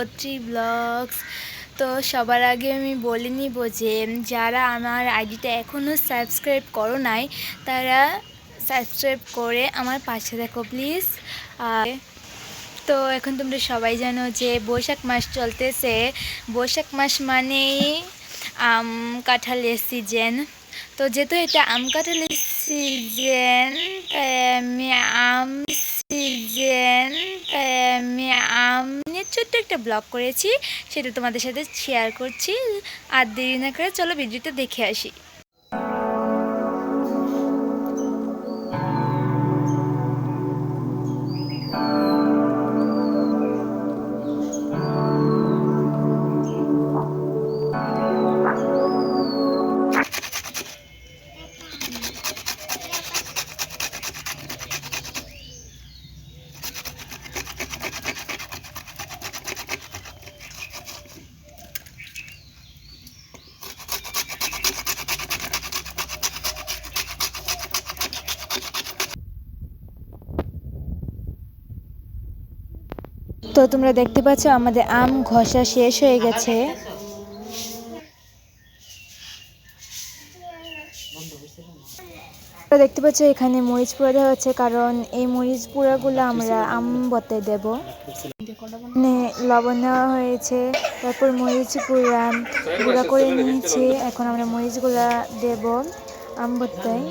Atri blogs. তো সবার আগে আমি বলে নিব যে যারা আমার আইডিটা এখনও সাবস্ক্রাইব করো নাই তারা সাবস্ক্রাইব করে আমার পাশে থাকো প্লিজ। তো এখন তোমরা সবাই জানো যে বৈশাখ মাস চলতেছে। বৈশাখ মাস মানেই আম কাঁঠালের সিজন। তো যেহেতু এটা আম কাঁঠালের সিজন তাই আমি আম সিজন তাই আমি আম নিয়ে ছোট্ট একটা ব্লগ করেছি, সেটা তোমাদের সাথে শেয়ার করছি। আর দেরি না করে চলো ভিডিওটা দেখে আসি। তো তোমরা দেখতে পাচ্ছ আমাদের আম ঘষা শেষ হয়ে গেছে। দেখতে পাচ্ছ এখানে মরিচ পোড়া দেওয়া হচ্ছে, কারণ এই মরিচ পোড়াগুলো আমরা আম বতে দেব। লবণ নেওয়া হয়েছে, তারপর মরিচ গুঁড়া করে নিয়েছি। এখন আমরা মরিচগুলা দেব আম বত্তায়।